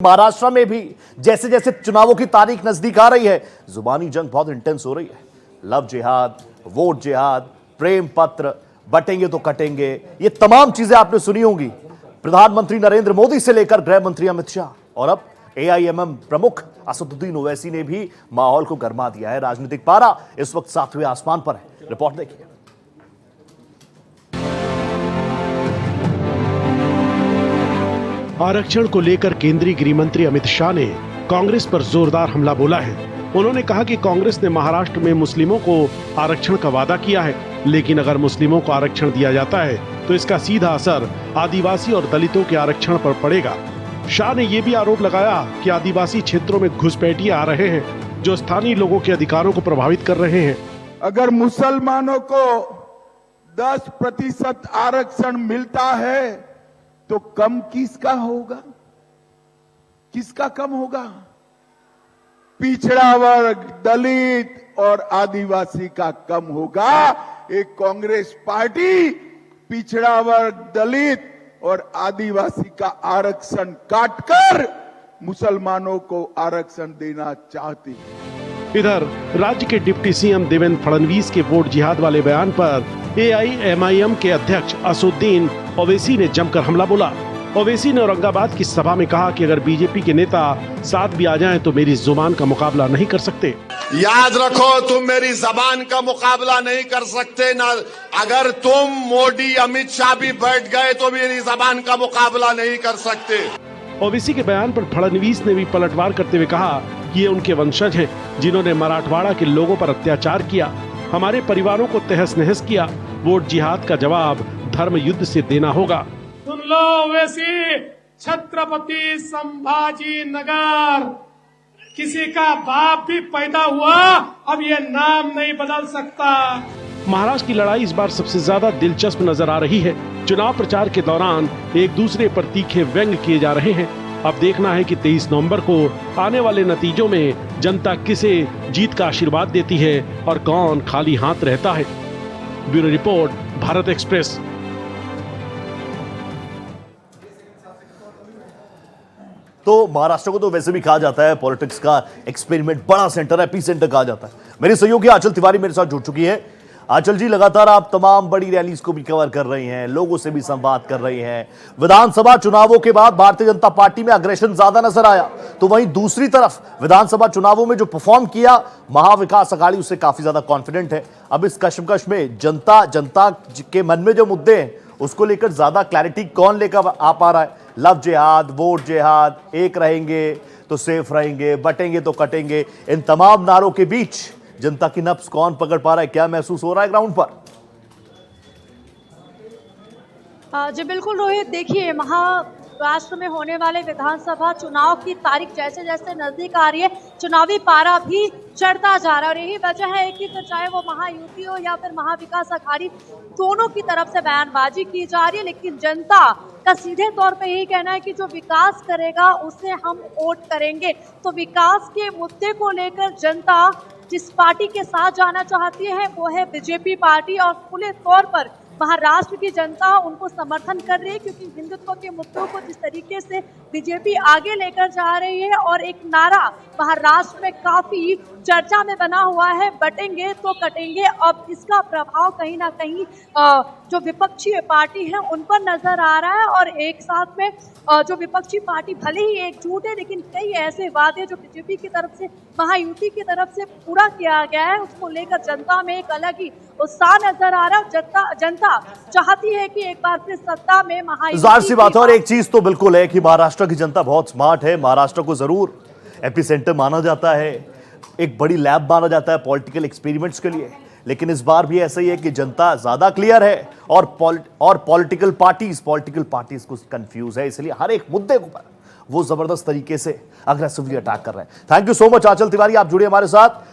महाराष्ट्र में भी जैसे जैसे चुनावों की तारीख नजदीक आ रही है, जुबानी जंग बहुत इंटेंस हो रही है। लव जिहाद, वोट जिहाद, प्रेम पत्र, बटेंगे तो कटेंगे, ये तमाम चीजें आपने सुनी होंगी प्रधानमंत्री नरेंद्र मोदी से लेकर गृह मंत्री अमित शाह और अब एआईएमएम प्रमुख असदुद्दीन ओवैसी ने भी माहौल को गरमा दिया है। राजनीतिक पारा इस वक्त 7वें आसमान पर है। रिपोर्ट देखिए। आरक्षण को लेकर केंद्रीय गृह मंत्री अमित शाह ने कांग्रेस पर जोरदार हमला बोला है। उन्होंने कहा कि कांग्रेस ने महाराष्ट्र में मुस्लिमों को आरक्षण का वादा किया है, लेकिन अगर मुस्लिमों को आरक्षण दिया जाता है तो इसका सीधा असर आदिवासी और दलितों के आरक्षण पर पड़ेगा। शाह ने ये भी आरोप लगाया कि आदिवासी क्षेत्रों में घुसपैठिए आ रहे हैं जो स्थानीय लोगों के अधिकारों को प्रभावित कर रहे हैं। अगर मुसलमानों को 10% आरक्षण मिलता है तो कम किसका होगा? किसका कम होगा? पिछड़ा वर्ग, दलित और आदिवासी का कम होगा। एक कांग्रेस पार्टी पिछड़ा वर्ग, दलित और आदिवासी का आरक्षण काटकर मुसलमानों को आरक्षण देना चाहती है। इधर राज्य के डिप्टी सीएम देवेंद्र फडणवीस के वोट जिहाद वाले बयान पर एआईएमआईएम के अध्यक्ष असदुद्दीन ओवैसी ने जमकर हमला बोला। ओवैसी ने औरंगाबाद की सभा में कहा कि अगर बीजेपी के नेता साथ भी आ जाएं तो मेरी जुबान का मुकाबला नहीं कर सकते। याद रखो, तुम मेरी जबान का मुकाबला नहीं कर सकते ना। अगर तुम मोदी अमित शाह भी बैठ गए तो मेरी जबान का मुकाबला नहीं कर सकते। ओवैसी के बयान पर फडणवीस ने भी पलटवार करते हुए कहा कि ये उनके वंशज हैं जिन्होंने मराठवाड़ा के लोगों पर अत्याचार किया, हमारे परिवारों को तहस नहस किया। वोट जिहाद का जवाब धर्म युद्ध से देना होगा। सुन लो ओवैसी, छत्रपति संभाजी नगर किसी का बाप भी पैदा हुआ, अब ये नाम नहीं बदल सकता। महाराष्ट्र की लड़ाई इस बार सबसे ज्यादा दिलचस्प नजर आ रही है। चुनाव प्रचार के दौरान एक दूसरे पर तीखे व्यंग किए जा रहे हैं। अब देखना है कि 23 नवंबर को आने वाले नतीजों में जनता किसे जीत का आशीर्वाद देती है और कौन खाली हाथ रहता है। Bureau report, Bharat express. तो महाराष्ट्र को तो वैसे भी कहा जाता है पॉलिटिक्स का एक्सपेरिमेंट, बड़ा सेंटर है, एपी सेंटर कहा जाता है। मेरी सहयोगी आंचल तिवारी मेरे साथ जुड़ चुकी है। आंचल जी, लगातार आप तमाम बड़ी रैलीज को भी कवर कर रही हैं, लोगों से भी संवाद कर रही हैं। विधानसभा चुनावों के बाद भारतीय जनता पार्टी में अग्रेशन ज्यादा नजर आया, तो वहीं दूसरी तरफ विधानसभा चुनावों में जो परफॉर्म किया महाविकास अघाड़ी, उससे काफी ज्यादा कॉन्फिडेंट है। अब इस कशमकश में जनता के मन में जो मुद्दे हैं उसको लेकर ज्यादा क्लैरिटी कौन लेकर आ पा रहा है? लव जिहाद, वोट जिहाद, एक रहेंगे तो सेफ रहेंगे, बटेंगे तो कटेंगे, इन तमाम नारों के बीच जनता की नब्ज कौन पकड़ पा रहा है? क्या महसूस हो रहा है ग्राउंड पर? जी बिल्कुल रोहित, देखिए महाराष्ट्र में होने वाले विधानसभा चुनाव की तारीख जैसे जैसे नजदीक आ रही है, चुनावी पारा भी चढ़ता जा रहा है और यही वजह है कि फिर चाहे वो महायुति हो या फिर महाविकास अघाड़ी, दोनों की तरफ से बयानबाजी की जा रही है। लेकिन जनता का सीधे तौर पे यही कहना है कि जो विकास करेगा उसे हम वोट करेंगे। तो विकास के मुद्दे को लेकर जनता जिस पार्टी के साथ जाना चाहती है वो है बीजेपी पार्टी और खुले तौर पर महाराष्ट्र की जनता उनको समर्थन कर रही है, क्योंकि हिंदुत्व के मुद्दों को जिस तरीके से बीजेपी आगे लेकर जा रही है और एक नारा महाराष्ट्र में काफी चर्चा में बना हुआ है, बटेंगे तो कटेंगे। अब इसका प्रभाव कहीं ना कहीं जो विपक्षी पार्टी है उन पर नजर आ रहा है और एक साथ में जो विपक्षी पार्टी भले ही एकजुट है, लेकिन कई ऐसे वादे जो बीजेपी की तरफ से, महायुति की तरफ से पूरा किया गया है, उसको लेकर जनता में एक अलग ही उत्साह नजर आ रहा है। जनता चाहती है कि एक बार फिर सत्ता में महायुति। जाहिर सी बात है, और एक चीज तो बिल्कुल है कि महाराष्ट्र की जनता बहुत स्मार्ट है। महाराष्ट्र को जरूर एपी सेंटर माना जाता है, एक बड़ी लैब माना जाता है पॉलिटिकल एक्सपेरिमेंट्स के लिए, लेकिन इस बार भी ऐसा ही है कि जनता ज्यादा क्लियर है और पॉलिटिकल पार्टीज को कंफ्यूज है, इसलिए हर एक मुद्दे पर वो जबरदस्त तरीके से अग्रेसिवली अटैक कर रहे हैं। थैंक यू सो मच आंचल तिवारी, आप जुड़े हमारे साथ।